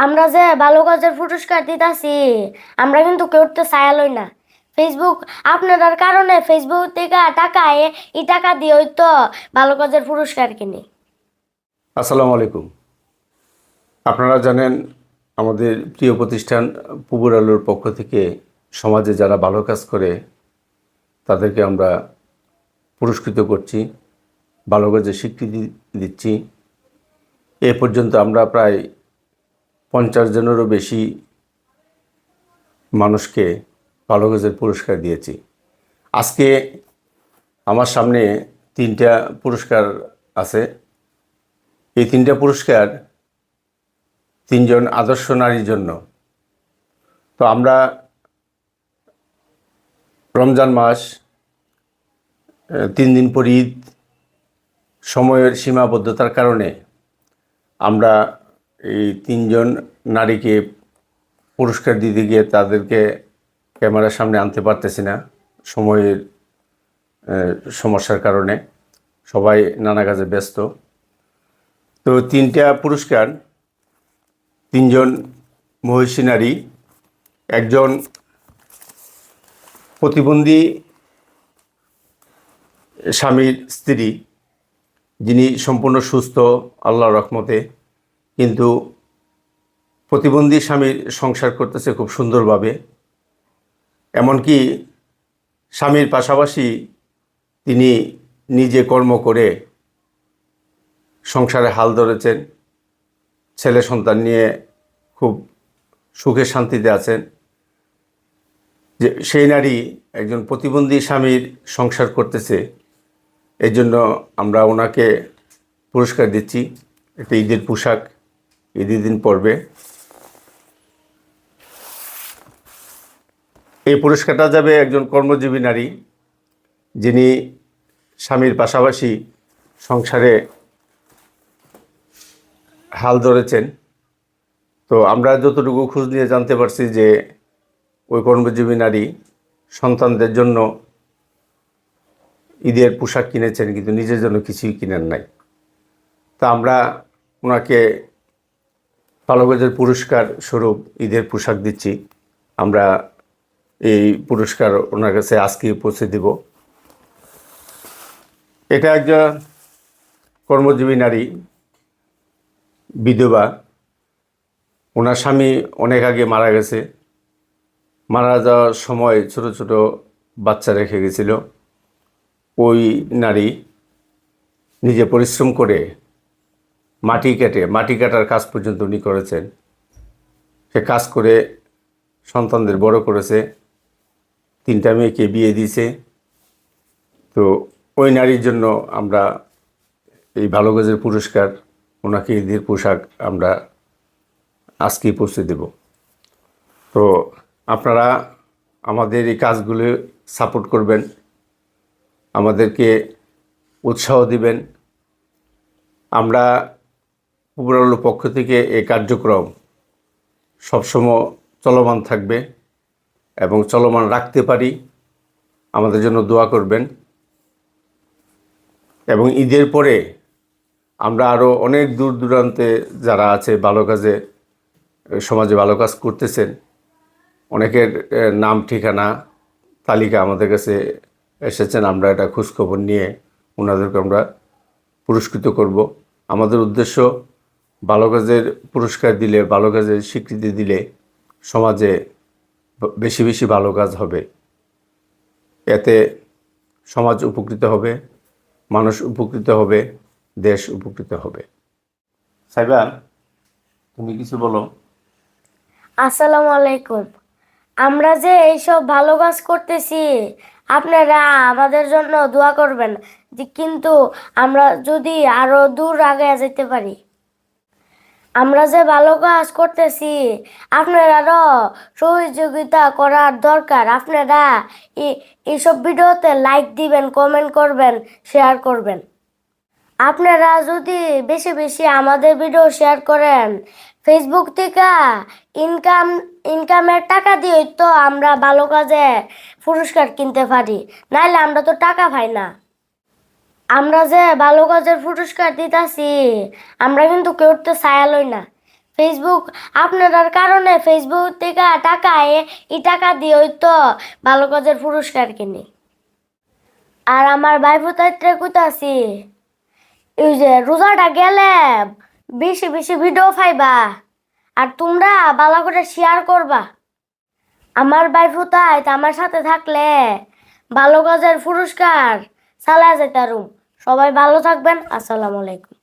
আমরা যে ভালো কাজের পুরস্কার দিতাছি, আমরা কিন্তু কেউ তো ছায়া না। ফেসবুক আপনাদের কারণে ফেসবুক থেকে টাকা এই টাকা দিয়ে হয়তো ভালো কাজের পুরস্কার কিনি। আসসালামু আলাইকুম। আপনারা জানেন আমাদের প্রিয় প্রতিষ্ঠান পুকুর আলোর পক্ষ থেকে সমাজে যারা ভালো কাজ করে তাদেরকে আমরা পুরস্কৃত করছি, ভালো কাজের স্বীকৃতি দিচ্ছি। এ পর্যন্ত আমরা প্রায় 50 জনেরও বেশি মানুষকে ভালো কাজের পুরস্কার দিয়েছি। আজকে আমার সামনে 3টা পুরস্কার আছে। এই 3টা পুরস্কার 3জন আদর্শ নারীর জন্য। তো আমরা রমজান মাস, 3 দিন পর ঈদ, সময়ের সীমাবদ্ধতার কারণে আমরা এই 3জন নারীকে পুরস্কার দিতে গিয়ে তাদেরকে ক্যামেরার সামনে আনতে পারতেছি না, সময়ের সমস্যার কারণে। সবাই নানা কাজে ব্যস্ত। তো 3টা পুরস্কার 3জন মহিষী নারী। একজন প্রতিবন্ধী স্বামীর স্ত্রী, যিনি সম্পূর্ণ সুস্থ আল্লাহর রহমতে, কিন্তু প্রতিবন্ধী স্বামীর সংসার করতেছে খুব সুন্দরভাবে। এমনকি স্বামীর পাশাপাশি তিনি নিজে কর্ম করে সংসারে হাল ধরেছেন, ছেলে সন্তান নিয়ে খুব সুখে শান্তিতে আছেন। যে সেই নারী একজন প্রতিবন্ধী স্বামীর সংসার করতেছে, এই জন্য আমরা ওনাকে পুরস্কার দিচ্ছি। একটা ঈদের পোশাক ঈদের দিন পরবে। এই পুরস্কারটা যাবে একজন কর্মজীবী নারী, যিনি স্বামীর পাশাপাশি সংসারে হাল ধরেছেন। তো আমরা যতটুকু খোঁজ নিয়ে জানতে পারছি যে ওই কর্মজীবী নারী সন্তানদের জন্য ঈদের পোশাক কিনেছেন, কিন্তু নিজের জন্য কিছুই কিনেন নাই। তা আমরা ওনাকে ভালো কাজের পুরস্কার স্বরূপ ঈদের পোশাক দিচ্ছি। আমরা এই পুরস্কার ওনার কাছে আজকে পৌঁছে দেব। এটা একজন কর্মজীবী নারী, বিধবা। ওনার স্বামী অনেক আগে মারা গেছে। মারা যাওয়ার সময় ছোট ছোট বাচ্চা রেখে গেছিল। ওই নারী নিজে পরিশ্রম করে মাটি কাটার কাজ পর্যন্ত উনি করেছেন। সে কাজ করে সন্তানদের বড় করেছে, 3টা মেয়েকে বিয়ে দিয়েছে। তো ওই নারীর জন্য আমরা এই ভালো কাজের পুরস্কার, ওনাকে ঈদের পোশাক আমরা আজকেই পৌঁছে দেব। তো আপনারা আমাদের এই কাজগুলো সাপোর্ট করবেন, আমাদেরকে উৎসাহ দিবেন। আমরা পুকুর আলোর পক্ষ থেকে এই কার্যক্রম সবসময় চলমান থাকবে এবং চলমান রাখতে পারি। আমাদের জন্য দোয়া করবেন। এবং ঈদের পরে আমরা আরও অনেক দূর দূরান্তে যারা আছে ভালো কাজে, সমাজে ভালো কাজ করতেছেন, অনেকের নাম ঠিকানা তালিকা আমাদের কাছে এসেছেন। আমরা এটা খোঁজখবর নিয়ে ওনাদেরকে আমরা পুরস্কৃত করব। আমাদের উদ্দেশ্য ভালো কাজের পুরস্কার দিলে, ভালো কাজের স্বীকৃতি দিলে সমাজে বেশি বেশি ভালো কাজ হবে। এতে সমাজ উপকৃত হবে, মানুষ উপকৃত হবে, দেশ উপকৃত হবে। সাইবা, তুমি কিছু বলো। আসসালামু আলাইকুম। আমরা যে এইসব ভালো কাজ করতেছি, আপনারা আমাদের জন্য দোয়া করবেন যে কিন্তু আমরা যদি আরো দূর আগে যেতে পারি। আমরা যে ভালো কাজ করতেছি, আপনারাও সহযোগিতা করার দরকার। আপনারা এইসব ভিডিওতে লাইক দিবেন, কমেন্ট করবেন, শেয়ার করবেন। আপনারা যদি বেশি বেশি আমাদের ভিডিও শেয়ার করেন, ফেসবুক থেকে ইনকামের টাকা দিয়ে তো আমরা ভালো কাজে পুরস্কার কিনতে পারি, নাইলে আমরা তো টাকা পাই না। আমরা যে ভালো কাজের পুরস্কার দিতাছি, আমরা কিন্তু কেউ তো ছায়া না। ফেসবুক আপনার কারণে ফেসবুক থেকে টাকা এই টাকা দিয়ে ওই তো ভালো কাজের পুরস্কার কিনি। আর আমার ভাই ফুতাইতে কইতাছি এই যে রোজাটা গেলে বেশি বেশি ভিডিও পাইবা আর তোমরা ভালো করে শেয়ার করবা। আমার ভাই ফুতাই আমার সাথে থাকলে ভালো কাজের পুরস্কার চালা যেতারুম। সবাই ভালো থাকবেন। আসসালামু আলাইকুম।